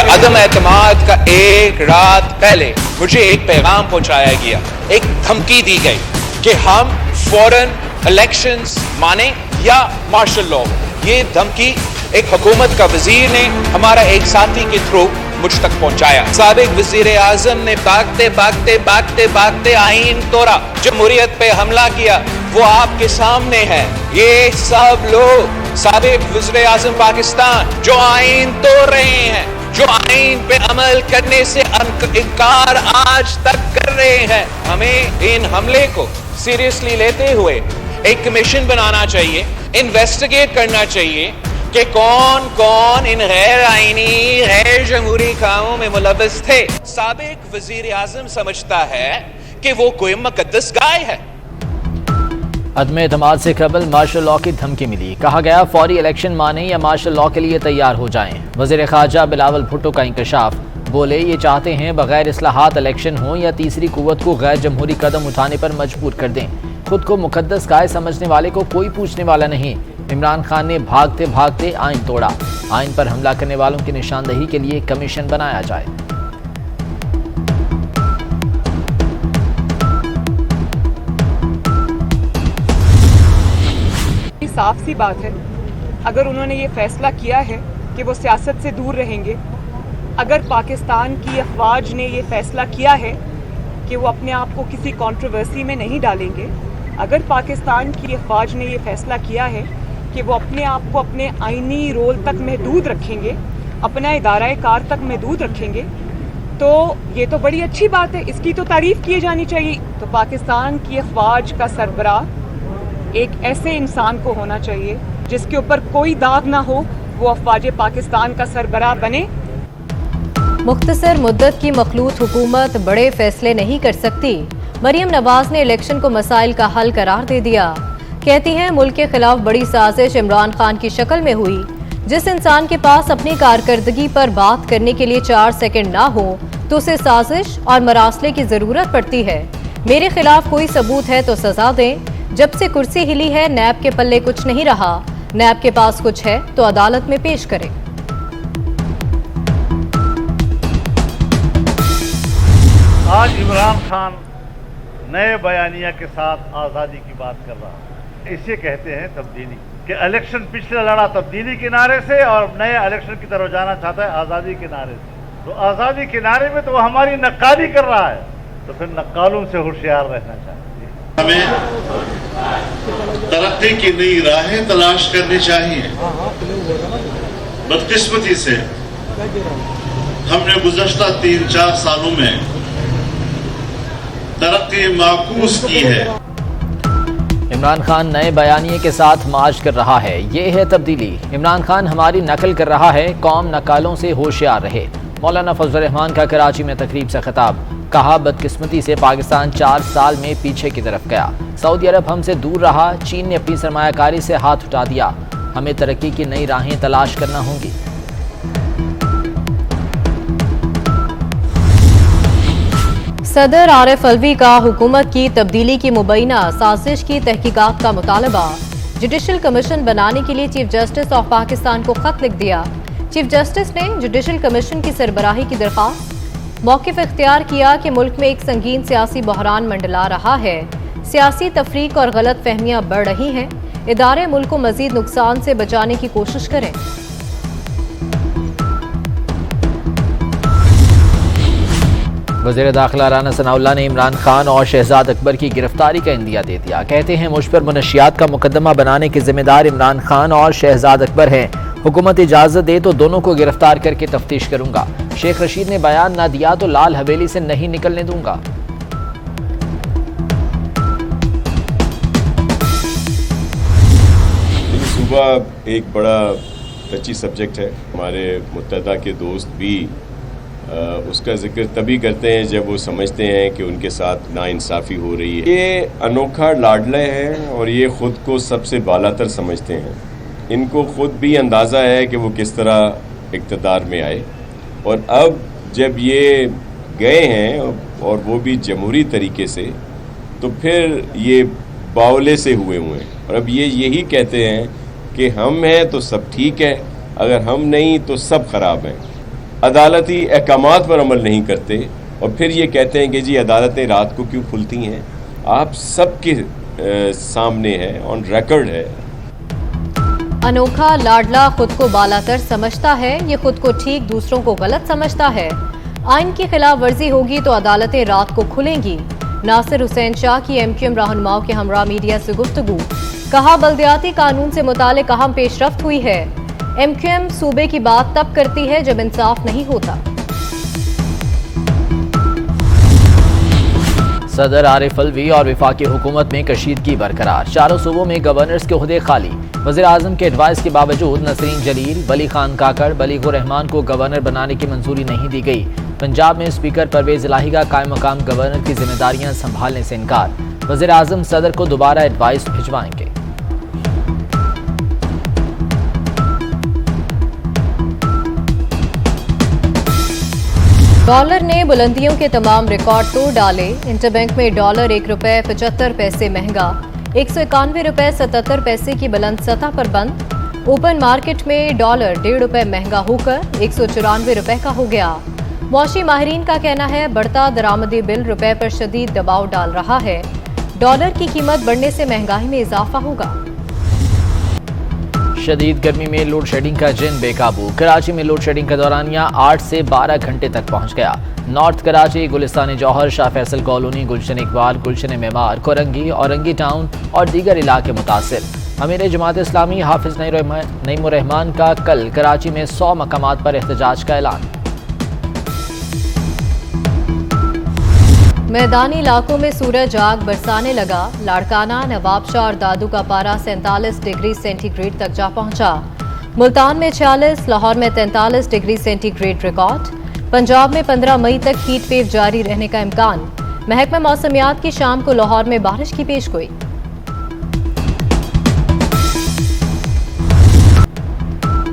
अदम एतमाद का एक रात पहले मुझे एक पैगाम पहुंचाया गया, एक धमकी दी गई कि हम फौरन इलेक्शंस माने या मार्शल लॉ। ये धमकी एक हुकूमत का वजीर ने हमारा एक साथी के थ्रू मुझ तक पहुंचाया। साबिक वजीर आजम ने भागते भागते भागते भागते आईन तोड़ा, जमहूरियत पे हमला किया, वो आपके सामने है। ये सब लोग साबिक वजीर आजम पाकिस्तान जो आईन तोड़ रहे हैं, जो आईन पे अमल करने से इनकार आज तक कर रहे हैं। हमें इन हमले को सीरियसली लेते हुए एक कमीशन बनाना चाहिए, इन्वेस्टिगेट करना चाहिए कि कौन कौन इन गैर आईनी गैर जमहूरी कामों में मुलव्वस थे। साबिक वजीर आजम समझता है कि वो कोई मुकद्दस गाय है। अदम एतमाद से कबल मार्शल लॉ की धमकी मिली, कहा गया फौरी इलेक्शन माने या मार्शल लॉ के लिए तैयार हो जाएं। वज़ीर ख़ारजा बिलावल भुट्टो का इंकशाफ, बोले ये चाहते हैं बगैर इस्लाहात इलेक्शन हो या तीसरी कुव्वत को गैर जमहूरी कदम उठाने पर मजबूर कर दें। खुद को मुकद्दस गाय समझने वाले को कोई पूछने वाला नहीं। इमरान खान ने भागते भागते आइन तोड़ा। आइन पर हमला करने वालों की निशानदही के लिए कमीशन बनाया जाए। साफ सी बात है, अगर उन्होंने ये फैसला किया है कि वो सियासत से दूर रहेंगे, अगर पाकिस्तान की अफवाज ने ये फैसला किया है कि वो अपने आप को किसी कंट्रोवर्सी में नहीं डालेंगे, अगर पाकिस्तान की अफवाज ने ये फैसला किया है कि वो अपने आप को अपने आईनी रोल तक महदूद रखेंगे, अपना इदारा कार तक महदूद रखेंगे, तो ये तो बड़ी अच्छी बात है, इसकी तो तारीफ की जानी चाहिए। तो पाकिस्तान की अफवाज का सरबराह एक ऐसे इंसान को होना चाहिए जिसके ऊपर कोई दाग ना हो, वो अफवाज पाकिस्तान का सरबराह बने। मुख्तसर मुद्दत की मखलूत हुकूमत बड़े फैसले नहीं कर सकती। मरियम नवाज ने इलेक्शन को मसाइल का हल करार दे दिया। कहती हैं मुल्क के खिलाफ बड़ी साजिश इमरान खान की शक्ल में हुई। जिस इंसान के पास अपनी कारकर्दगी पर बात करने के लिए 4 सेकंड ना हो तो उसे साजिश और मरासले की जरूरत पड़ती है। मेरे खिलाफ कोई सबूत है तो सजा दें। जब से कुर्सी हिली है नैब के पल्ले कुछ नहीं रहा। नैब के पास कुछ है तो अदालत में पेश करें। आज इमरान खान नए बयानिया के साथ आज़ादी की बात कर रहा है। इसे कहते हैं तब्दीली, कि इलेक्शन पिछले लड़ा तब्दीली के नारे से और नए इलेक्शन की तरफ जाना चाहता है आज़ादी के नारे से। तो आज़ादी के नारे में तो वो हमारी नक्काली कर रहा है, तो फिर नक्कालों से होशियार रहना चाहिए। हमें तरक्की की नई राहें तलाश करनी चाहिए। बदकिस्मती से हमने गुज़श्ता 3-4 सालों में तरक्की माकूस की है। इमरान खान नए बयानिए के साथ मार्च कर रहा है, ये है तब्दीली। इमरान खान हमारी नकल कर रहा है, कौम नकालों से होशियार रहे। मौलाना फजल रहमान का कराची में तकरीब से खिताब, कहा बदकिस्मती से पाकिस्तान 4 साल में पीछे की तरफ गया। सऊदी अरब हमसे दूर रहा, चीन ने अपनी सरमायाकारी से हाथ उठा दिया। हमें तरक्की की नई राहें तलाश करना होंगी। सदर आरिफ अलवी का हुकूमत की तब्दीली की मुबैना साजिश की तहकीकात का मुतालबा। जुडिशल कमीशन बनाने के लिए चीफ जस्टिस ऑफ पाकिस्तान को खत लिख दिया। चीफ जस्टिस ने जुडिशल कमीशन की सरबराही की दरख्वास्त। मौक़िफ़ इख्तियार किया कि मुल्क में एक संगीन सियासी बहरान मंडला रहा है। सियासी तफरीक और गलत फहमियाँ बढ़ रही हैं। इदारे मुल्क को मजीद नुकसान से बचाने की कोशिश करें। वज़ीर दाखिला राना सनाउल्लाह ने इमरान खान और शहजाद अकबर की गिरफ्तारी का इंदिया दे दिया। कहते हैं मुझ पर मुनशियात का मुकदमा बनाने के जिम्मेदार इमरान खान और शहजाद अकबर हैं। हुकूमत इजाज़त दे तो दोनों को गिरफ्तार करके तफ्तीश करूंगा। शेख रशीद ने बयान ना दिया तो लाल हवेली से नहीं निकलने दूंगा। सुबह एक बड़ा टची सब्जेक्ट है। हमारे मुत्तहदा के दोस्त भी उसका जिक्र तभी करते हैं जब वो समझते हैं कि उनके साथ नाइंसाफ़ी हो रही है। ये अनोखा लाडले हैं और ये ख़ुद को सबसे बालातर समझते हैं। इनको ख़ुद भी अंदाज़ा है कि वो किस तरह इक़्तिदार में आए, और अब जब ये गए हैं और वो भी जमहूरी तरीके से, तो फिर ये बावले से हुए हैं। और अब ये यही कहते हैं कि हम हैं तो सब ठीक है, अगर हम नहीं तो सब ख़राब हैं। अदालती अहकामात पर अमल नहीं करते और फिर ये कहते हैं कि जी अदालतें रात को क्यों खुलती हैं। आप सबके सामने है, ऑन रिकॉर्ड है। अनोखा लाडला खुद को बालातर समझता है, ये खुद को ठीक दूसरों को गलत समझता है। आइन की खिलाफ वर्जी होगी तो अदालतें रात को खुलेंगी। नासिर हुसैन शाह की एमक्यूएम रहनुमाओं के हमरा मीडिया से गुफ्तगू, कहा बल्दियाती कानून से मुतालिक अहम पेशरफ्त हुई है। एमक्यूएम सूबे की बात तब करती है जब इंसाफ नहीं होता। सदर आरिफ अलवी और वफाकी हुकूमत में कशीदगी बरकरार, चारों सूबों में गवर्नर्स के ओहदे खाली। वज़ीर आज़म के एडवाइस के बावजूद नसरीन जलील, वली खान काकड़, बलीगुर रहमान को गवर्नर बनाने की मंजूरी नहीं दी गई। पंजाब में स्पीकर परवेज इलाही का कायम मकाम गवर्नर की जिम्मेदारियां संभालने से इनकार। वज़ीर आज़म सदर को दोबारा एडवाइस भिजवाएंगे। डॉलर ने बुलंदियों के तमाम रिकॉर्ड तोड़ डाले। इंटरबैंक में डॉलर ₹1.75 महंगा, 191 रुपए 77 पैसे की बुलंद सतह पर बंद। ओपन मार्केट में डॉलर ₹1.5 महंगा होकर 194 रुपए का हो गया। मौशी माहिरीन का कहना है बढ़ता दरामदी बिल रुपए पर शदीद दबाव डाल रहा है। डॉलर की कीमत बढ़ने से महंगाई में इजाफा होगा। शदीद गर्मी में लोड शेडिंग का जिन बेकाबू, कराची में लोड शेडिंग का दौरानिया 8 से 12 घंटे तक पहुंच गया। नॉर्थ कराची, गुलिस्तान जौहर, शाह फैसल कॉलोनी, गुलशन इकबाल, गुलशन मेमार, कोरंगी, औरंगी टाउन और दीगर इलाके मुतासिर। अमीर जमात इस्लामी हाफिज नईमुर रहमान का कल कराची में 100 मकामात पर एहतजाज का ऐलान। मैदानी इलाकों में सूरज आग बरसाने लगा। लाड़काना, नवाबशाह और दादू का पारा 47 डिग्री सेंटीग्रेड तक जा पहुंचा। मुल्तान में 46, लाहौर में 43 डिग्री सेंटीग्रेड रिकॉर्ड। पंजाब में 15 मई तक हीट वेव जारी रहने का इम्कान। महकमा मौसमियात की शाम को लाहौर में बारिश की पेशगोई।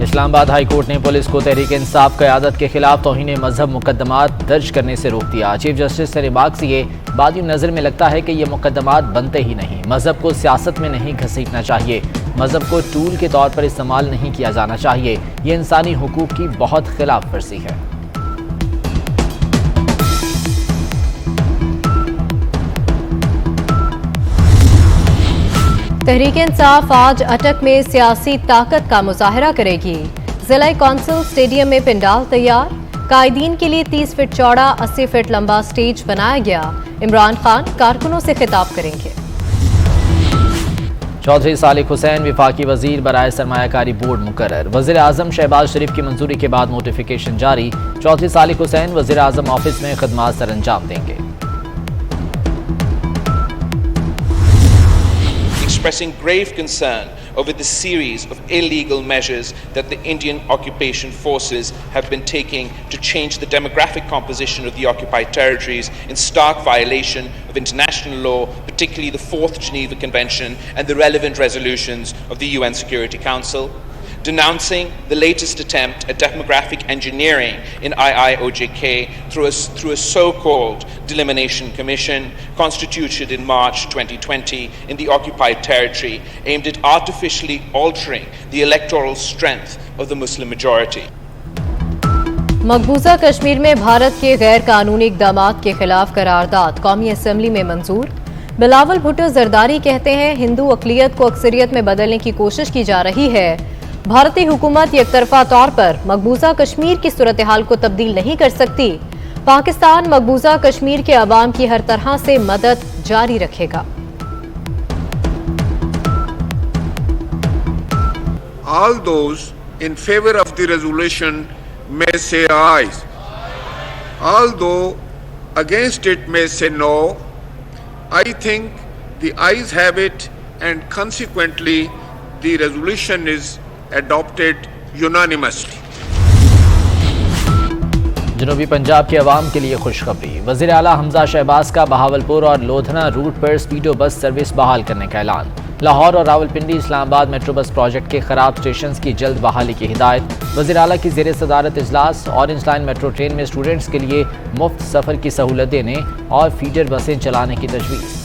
इस्लामाबाद हाई कोर्ट ने पुलिस को तहरीक इंसाफ क़यादत के खिलाफ तौहीन मजहब मुकदमात दर्ज करने से रोक दिया। चीफ जस्टिस ने रिमार्क किए, बादी नज़र में लगता है कि ये मुकदमात बनते ही नहीं। मजहब को सियासत में नहीं घसीटना चाहिए, मजहब को टूल के तौर पर इस्तेमाल नहीं किया जाना चाहिए। ये इंसानी हुकूक की बहुत खिलाफ वर्जी है। तहरीक इंसाफ आज अटक में सियासी ताकत का मुजाहरा करेगी। जिला कौंसिल स्टेडियम में पंडाल तैयार। कायदीन के लिए 30 फीट चौड़ा 80 फीट लंबा स्टेज बनाया गया। इमरान खान कारकुनों से खिताब करेंगे। चौधरी सालिक हुसैन वफाकी वजीर बराए सरमायाकारी बोर्ड मुकर्रर। वज़ीर आज़म शहबाज शरीफ की मंजूरी के बाद नोटिफिकेशन जारी। चौधरी सालिक हुसैन वज़ीर आज़म ऑफिस में खदमात सर अंजाम देंगे। Expressing grave concern over the series of illegal measures that the Indian occupation forces have been taking to change the demographic composition of the occupied territories in stark violation of international law, particularly the 4th Geneva Convention and the relevant resolutions of the UN Security Council. Denouncing the latest attempt at demographic engineering in IIOJK through a so-called Delimitation Commission constituted in March 2020 in the occupied territory aimed at artificially altering the electoral strength of the Muslim majority. मकबूजा Kashmir में भारत के गैर कानूनी इक़दामात के खिलाफ करारदाद कौमी assembly में मंजूर। बिलावल भुट्टो जरदारी कहते हैं हिंदू अक़लियत को अक्सरियत में बदलने की कोशिश की जा रही है। भारतीय हुकूमत एक तरफा तौर पर मकबूजा कश्मीर की सूरत हाल को तब्दील नहीं कर सकती। पाकिस्तान मकबूजा कश्मीर के अवाम की हर तरह से मदद जारी रखेगा। All those in favor of the resolution may say aye. All those against it may say no. I think the ayes have it and consequently the resolution is adopted unanimously. जनूबी पंजाब के अवाम के लिए खुशखबरी। वज़ीर आला हमजा शहबाज का बहावलपुर और लोधना रूट पर स्पीडो बस सर्विस बहाल करने का ऐलान। लाहौर और Rawalpindi Islamabad metro bus project के खराब स्टेशन की जल्द बहाली की हिदायत। वज़ीर आला की ज़ेर सदारत इजलास। ऑरेंज लाइन मेट्रो ट्रेन में स्टूडेंट्स के लिए मुफ्त सफ़र की सहूलत देने और फीडर बसें चलाने की तजवीज़।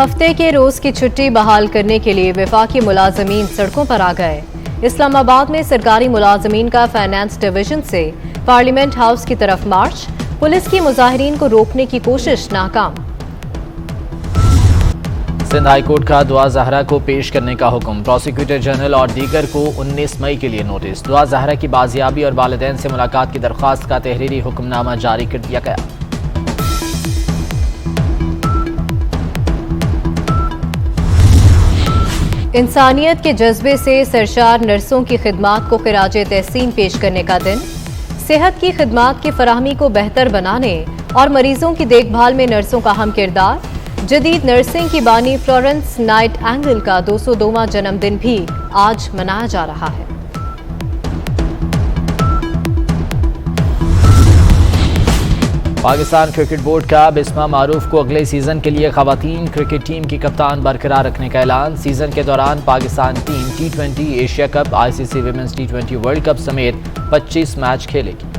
हफ्ते के रोज की छुट्टी बहाल करने के लिए वफाकी मुलाजमीन सड़कों पर आ गए। इस्लामाबाद में सरकारी मुलाजमीन का फाइनेंस डिवीजन से पार्लियामेंट हाउस की तरफ मार्च, पुलिस की मुजाहिरीन को रोकने की कोशिश नाकाम। सिंध हाई कोर्ट का दुआ ज़हरा को पेश करने का हुक्म, प्रोसिक्यूटर जनरल और दीगर को 19 मई के लिए नोटिस। दुआ ज़हरा की बाजियाबी और वालिदैन से मुलाकात की दरख्वास्त का तहरीरी हुक्मनामा जारी कर दिया गया। इंसानियत के जज्बे से सरशार नर्सों की खिदमात को खिराजे तहसीन पेश करने का दिन। सेहत की खिदमात की फराहमी को बेहतर बनाने और मरीजों की देखभाल में नर्सों का अहम किरदार। जदीद नर्सिंग की बानी फ्लोरेंस नाइट एंगल का 202वां जन्मदिन भी आज मनाया जा रहा है। पाकिस्तान क्रिकेट बोर्ड का बिस्मा मारूफ को अगले सीजन के लिए खवातीन क्रिकेट टीम की कप्तान बरकरार रखने का ऐलान। सीजन के दौरान Pakistan team T20 Asia cup, ICC women's T20 world cup समेत 25 मैच खेलेगी।